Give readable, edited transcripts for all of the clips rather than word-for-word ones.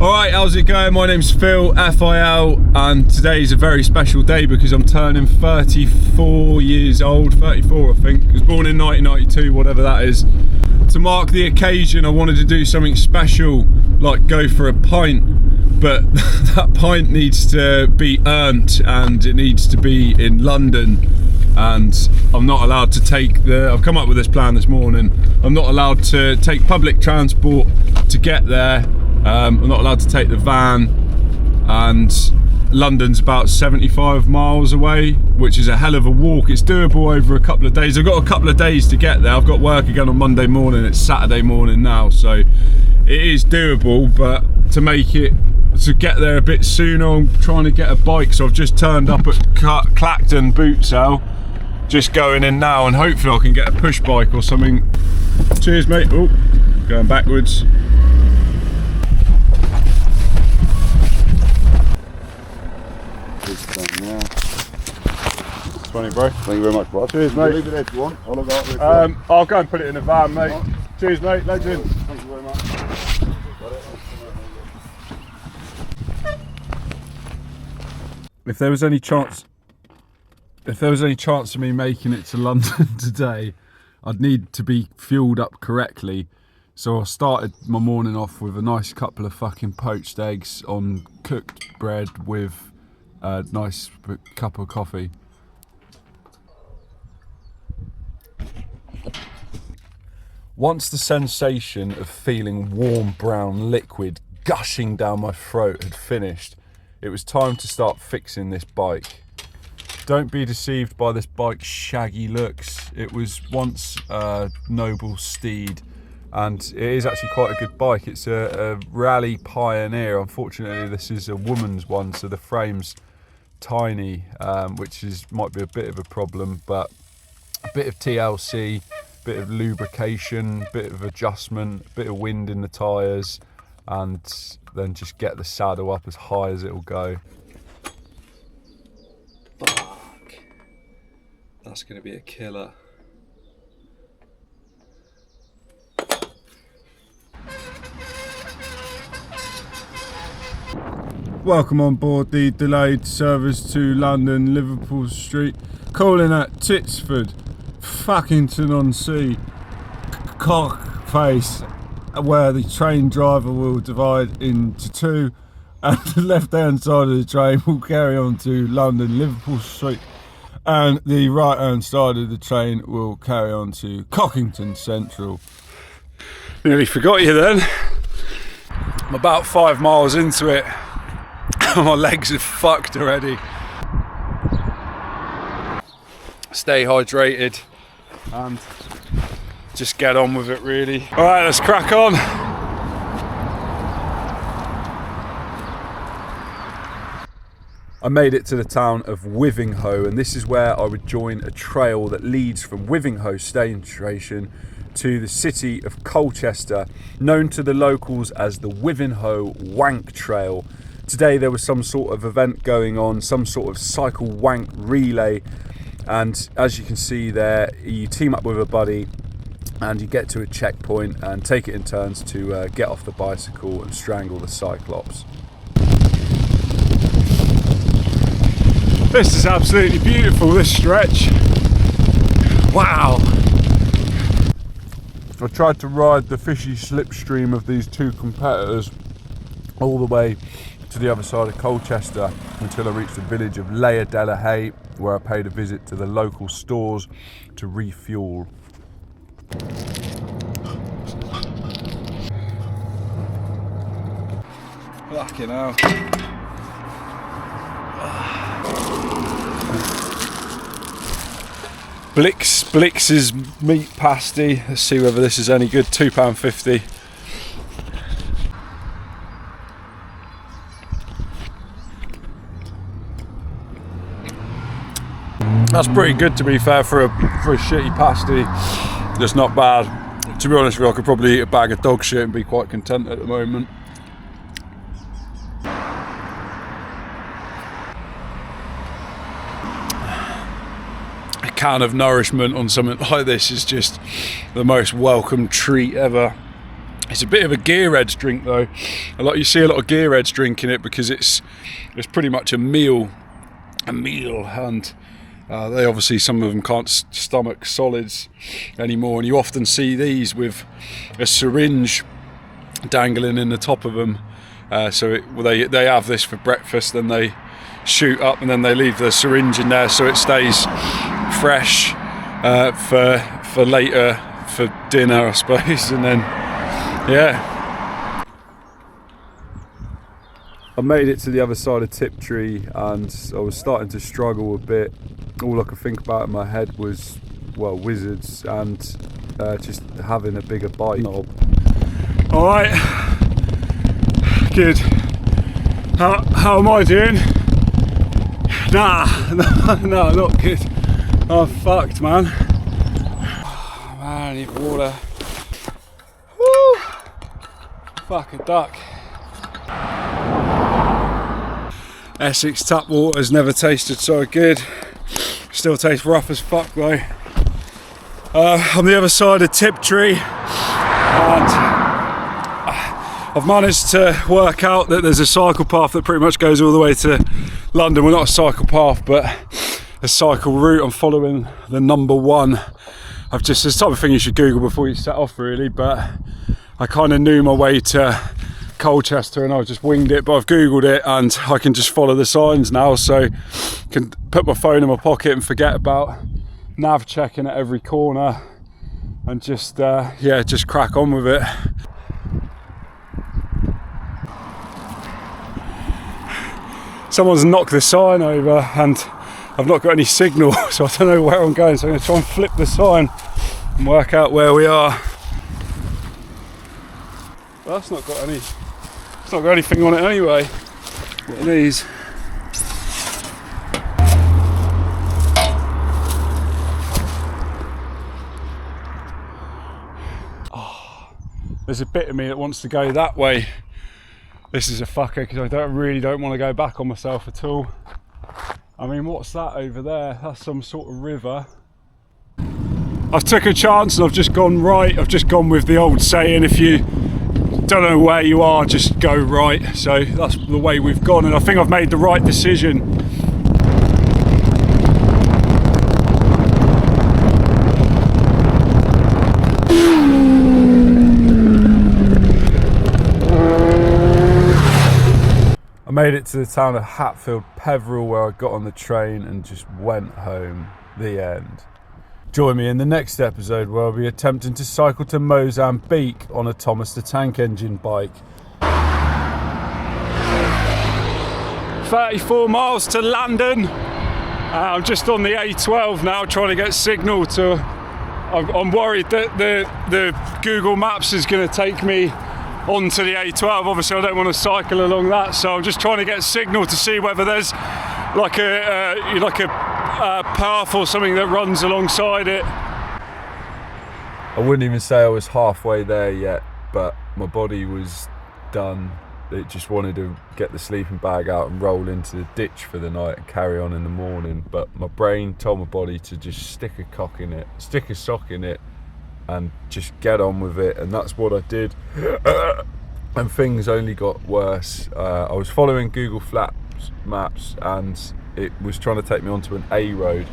Alright, how's it going? My name's Phil, FIL, and today's a very special day because I'm turning 34 years old, 34 I think. I was born in 1992, whatever that is. To mark the occasion, I wanted to do something special, like go for a pint, but that pint needs to be earned and it needs to be in London. And I'm not allowed to take I've come up with this plan this morning, I'm not allowed to take public transport to get there. I'm not allowed to take the van, and London's about 75 miles away, which is a hell of a walk. It's doable over a couple of days. I've got a couple of days to get there. I've got work again on Monday morning. It's Saturday morning now, so it is doable, but to get there a bit sooner, I'm trying to get a bike. So I've just turned up at Clacton boot sale, just going in now, and hopefully I can get a push bike or something. Cheers, mate. Oh, going backwards. Yeah. 20, bro. Thank you very much, bro. Cheers, mate. Leave it there if you want. I'll go and put it in the van, mate. Right. Cheers, mate. Legend. Thank you very much. If there was any chance of me making it to London today, I'd need to be fueled up correctly. So I started my morning off with a nice couple of fucking poached eggs on cooked bread with a nice cup of coffee. Once the sensation of feeling warm brown liquid gushing down my throat had finished, it was time to start fixing this bike. Don't be deceived by this bike's shaggy looks. It was once a noble steed, and it is actually quite a good bike. It's a Rally Pioneer. Unfortunately, this is a woman's one, so the frame's tiny, which might be a bit of a problem, but a bit of TLC, bit of lubrication, bit of adjustment, bit of wind in the tyres, and then just get the saddle up as high as it'll go. Fuck. That's going to be a killer. Welcome on board the delayed service to London Liverpool Street, calling at Titsford, Fuckington-on-Sea, Cockface, where the train driver will divide into two, and the left hand side of the train will carry on to London Liverpool Street, and the right hand side of the train will carry on to Cockington Central. Nearly forgot you then. I'm about 5 miles into it. My legs are fucked already. Stay hydrated and just get on with it, really. All right, let's crack on. I made it to the town of Wivinghoe, and this is where I would join a trail that leads from Wivinghoe station to the city of Colchester, known to the locals as the Wivinghoe Wank Trail. Today there was some sort of event going on, some sort of cycle wank relay, and as you can see there, you team up with a buddy and you get to a checkpoint and take it in turns to get off the bicycle and strangle the cyclops. This is absolutely beautiful, this stretch. Wow. I tried to ride the fishy slipstream of these two competitors all the way to the other side of Colchester until I reached the village of Leadelahay, where I paid a visit to the local stores to refuel. Fucking hell. Blix's meat pasty. Let's see whether this is any good. £2.50. That's pretty good, to be fair, for a shitty pasty. It's not bad. To be honest with you, I could probably eat a bag of dog shit and be quite content at the moment. A can of nourishment on something like this is just the most welcome treat ever. It's a bit of a gearheads drink though. You see a lot of gearheads drinking it because it's pretty much a meal, and they obviously, some of them can't stomach solids anymore, and you often see these with a syringe dangling in the top of them. They have this for breakfast, then they shoot up and then they leave the syringe in there so it stays fresh for later, for dinner I suppose. And then yeah, I made it to the other side of Tiptree and I was starting to struggle a bit. All I could think about in my head was, well, wizards and just having a bigger bike. Alright, good. How am I doing? Nah, not good. I'm fucked, man. Oh, man, I need water. Woo! Fuck a duck. Essex tap water's never tasted so good. Still tastes rough as fuck though. I'm the other side of Tiptree, and I've managed to work out that there's a cycle path that pretty much goes all the way to London. Well, not a cycle path, but a cycle route. I'm following the number 1. It's the type of thing you should Google before you set off really, but I kind of knew my way to Colchester and I just winged it, but I've Googled it and I can just follow the signs now, so I can put my phone in my pocket and forget about nav checking at every corner and just crack on with it. Someone's knocked the sign over and I've not got any signal, so I don't know where I'm going, so I'm going to try and flip the sign and work out where we are. Well, it's not got anything on it anyway. What are these? Oh, there's a bit of me that wants to go that way. This is a fucker because I really don't want to go back on myself at all. I mean, what's that over there? That's some sort of river. I've took a chance and I've just gone right. I've just gone with the old saying, if you don't know where you are, just go right. So that's the way we've gone, and I think I've made the right decision. I made it to the town of Hatfield Peveril, where I got on the train and just went home. The end. Join me in the next episode where I'll be attempting to cycle to Mozambique on a Thomas the Tank Engine bike. 34 miles to London. I'm just on the A12 now, trying to get signal to... I'm worried that the Google Maps is going to take me onto the A12. Obviously I don't want to cycle along that, so I'm just trying to get signal to see whether there's like a path or something that runs alongside it. I wouldn't even say I was halfway there yet, but my body was done. It just wanted to get the sleeping bag out and roll into the ditch for the night and carry on in the morning, but my brain told my body to just stick a sock in it and just get on with it, and that's what I did. And things only got worse. I was following Google Maps and it was trying to take me onto an A road,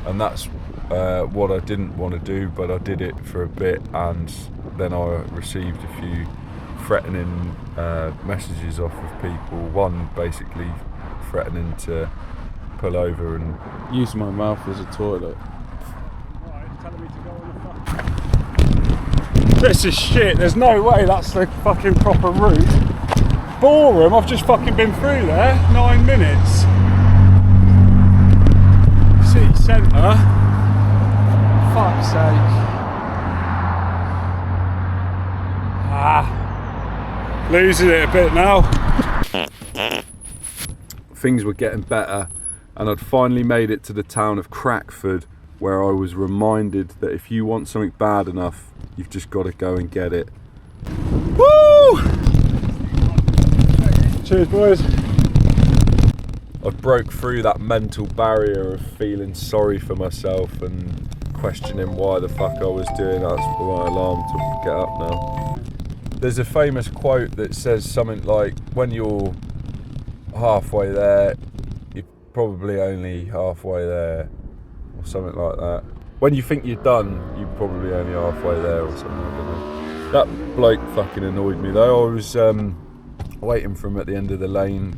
and that's what I didn't want to do, but I did it for a bit, and then I received a few threatening messages off of people. One basically threatening to pull over and use my mouth as a toilet. Right, telling me to go on the fucking... This is shit, there's no way that's the fucking proper route. Boreham, I've just fucking been through there, 9 minutes. City centre. Fuck's sake. Losing it a bit now. Things were getting better, and I'd finally made it to the town of Crackford, where I was reminded that if you want something bad enough, you've just got to go and get it. Woo! Cheers, boys. I broke through that mental barrier of feeling sorry for myself and questioning why the fuck I was doing that. That's my alarm to get up now. there's a famous quote that says something like, when you're halfway there, you're probably only halfway there, or something like that. When you think you're done, you're probably only halfway there, or something, I don't know. That bloke fucking annoyed me though. I was waiting for him at the end of the lane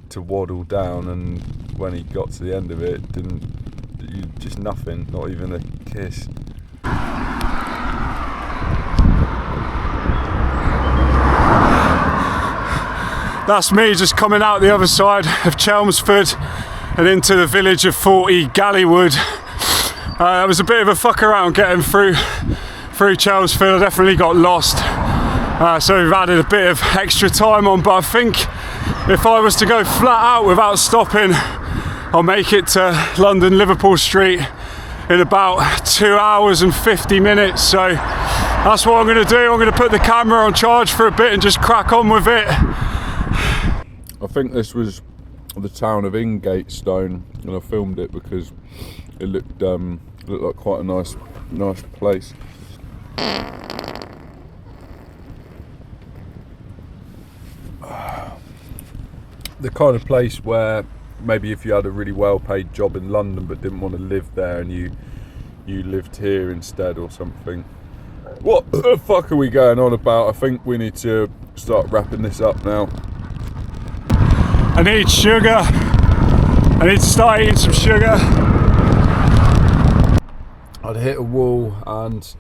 to waddle down, and when he got to the end of it, just nothing, not even a kiss. That's me just coming out the other side of Chelmsford and into the village of 40 Gallywood. It was a bit of a fuck around getting through Chelmsford. I definitely got lost, so we've added a bit of extra time on, but I think if I was to go flat out without stopping, I'll make it to London Liverpool Street in about 2 hours and 50 minutes. So that's what I'm going to do. I'm going to put the camera on charge for a bit and just crack on with it. I think this was the town of Ingatestone, and I filmed it because it looked like quite a nice place. The kind of place where maybe if you had a really well-paid job in London but didn't want to live there, and you lived here instead or something. What the fuck are we going on about? I think we need to start wrapping this up now. I need sugar. I need to start eating some sugar. I'd hit a wall and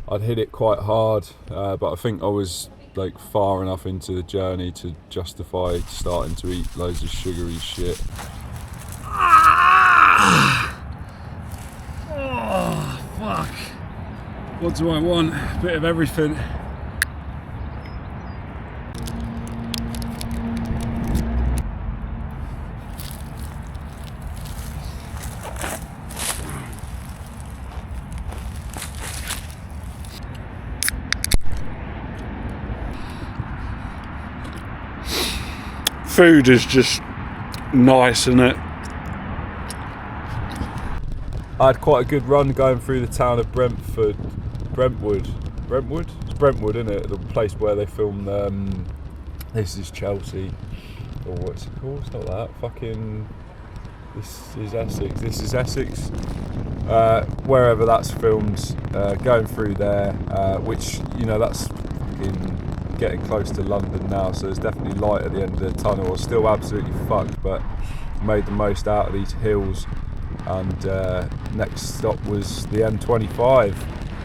I'd hit it quite hard, but I think I was like far enough into the journey to justify starting to eat loads of sugary shit. Oh, fuck. What do I want? A bit of everything. Food is just nice, isn't it? I had quite a good run going through the town of Brentwood. It's Brentwood, isn't it? The place where they filmed This Is Chelsea, or what's it called? It's not that. Fucking This Is Essex. Wherever that's filmed, going through there, which, you know, that's fucking getting close to London now, so there's definitely light at the end of the tunnel. I was still absolutely fucked, but made the most out of these hills, and next stop was the M25.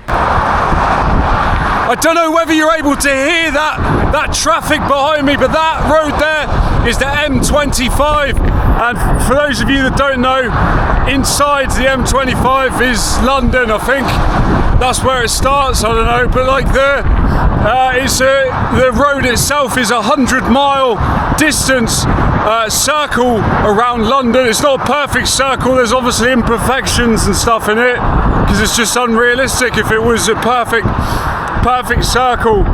I don't know whether you're able to hear that traffic behind me, but that road there is the M25, and for those of you that don't know, inside the M25 is London. I think that's where it starts, I don't know, but like the road itself is 100-mile distance circle around London. It's not a perfect circle, there's obviously imperfections and stuff in it, because it's just unrealistic if it was a perfect circle.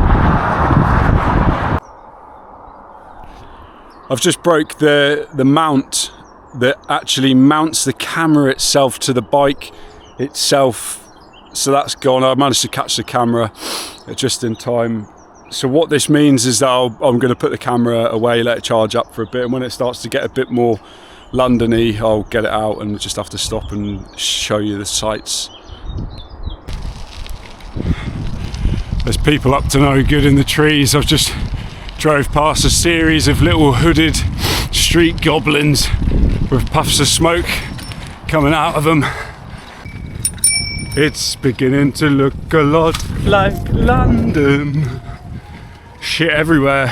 I've just broke the mount that actually mounts the camera itself to the bike itself, so that's gone. I managed to catch the camera just in time. So what this means is that I'm going to put the camera away, let it charge up for a bit, and when it starts to get a bit more London-y, I'll get it out and just have to stop and show you the sights. There's people up to no good in the trees. I've just drove past a series of little hooded street goblins with puffs of smoke coming out of them. It's beginning to look a lot like London. Shit everywhere.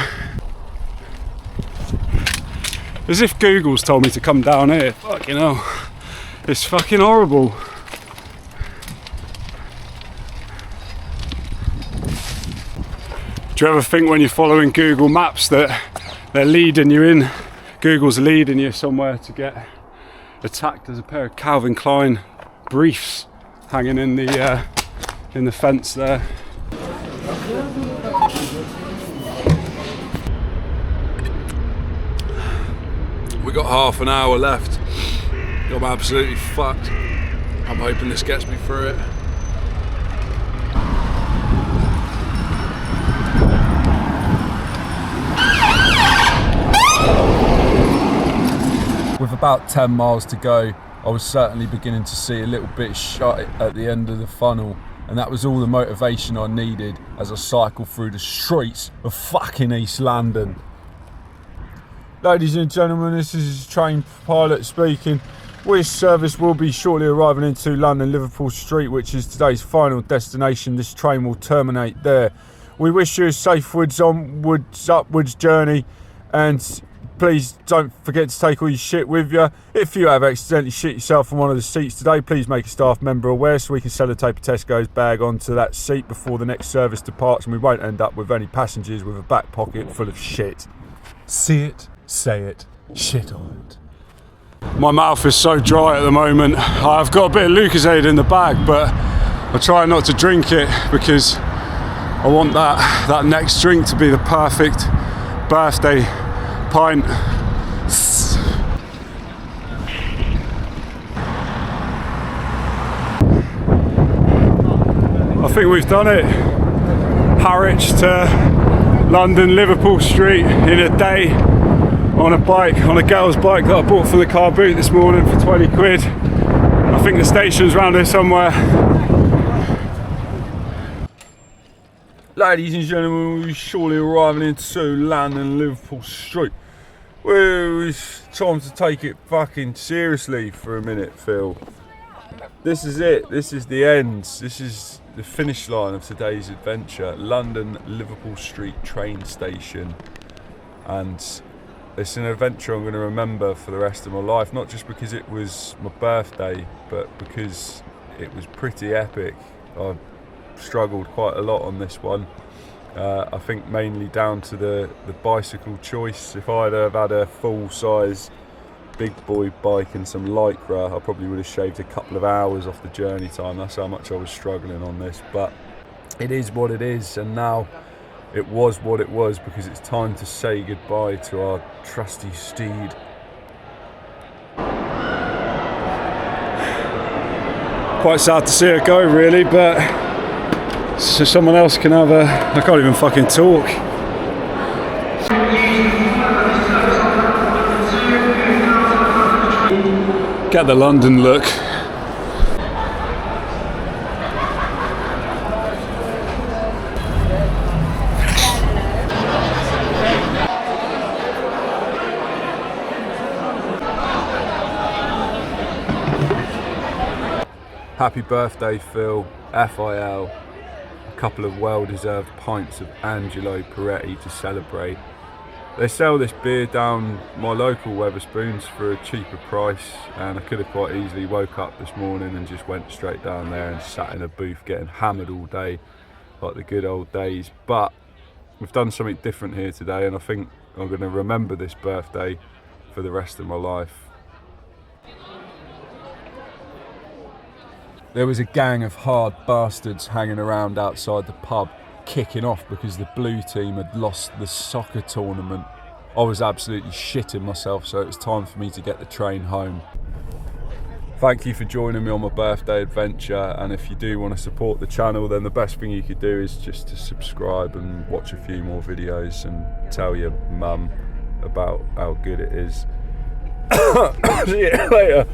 As if Google's told me to come down here. Fucking hell. It's fucking horrible. Do you ever think when you're following Google Maps that they're leading you in, Google's leading you somewhere to get attacked? There's a pair of Calvin Klein briefs hanging in the fence there. We got half an hour left. I'm absolutely fucked. I'm hoping this gets me through it. about 10 miles to go, I was certainly beginning to see a little bit shut at the end of the funnel, and that was all the motivation I needed as I cycled through the streets of fucking East London. Ladies and gentlemen, this is train pilot speaking. This service will be shortly arriving into London Liverpool Street, which is today's final destination. This train will terminate there. We wish you a safe upwards journey, and please don't forget to take all your shit with you. If you have accidentally shit yourself on one of the seats today, please make a staff member aware so we can sellotape a Tesco's bag onto that seat before the next service departs, and we won't end up with any passengers with a back pocket full of shit. See it, say it, shit on it. My mouth is so dry at the moment. I've got a bit of Lucozade in the bag, but I try not to drink it because I want that next drink to be the perfect birthday pint. I think we've done it. Harwich to London Liverpool Street in a day on a bike, on a girl's bike that I bought from the car boot this morning for 20 quid. I think the station's around here somewhere. Ladies and gentlemen, we're surely arriving into London Liverpool Street. Well, it's time to take it fucking seriously for a minute, Phil. This is it. This is the end. This is the finish line of today's adventure. London Liverpool Street train station. And it's an adventure I'm going to remember for the rest of my life. Not just because it was my birthday, but because it was pretty epic. I struggled quite a lot on this one. I think mainly down to the bicycle choice. If I'd have had a full-size big boy bike and some Lycra, I probably would have shaved a couple of hours off the journey time. That's how much I was struggling on this, but it is what it is, and now it was what it was, because it's time to say goodbye to our trusty steed. Quite sad to see her go, really, but so someone else can have a... I can't even fucking talk. Get the London look. Happy birthday, Phil. FIL. A couple of well-deserved pints of Angelo Peretti to celebrate. They sell this beer down my local Wetherspoons for a cheaper price, and I could have quite easily woke up this morning and just went straight down there and sat in a booth getting hammered all day like the good old days. But we've done something different here today, and I think I'm going to remember this birthday for the rest of my life. There was a gang of hard bastards hanging around outside the pub, kicking off because the blue team had lost the soccer tournament. I was absolutely shitting myself, so it was time for me to get the train home. Thank you for joining me on my birthday adventure, and if you do want to support the channel, then the best thing you could do is just to subscribe and watch a few more videos and tell your mum about how good it is. See you later.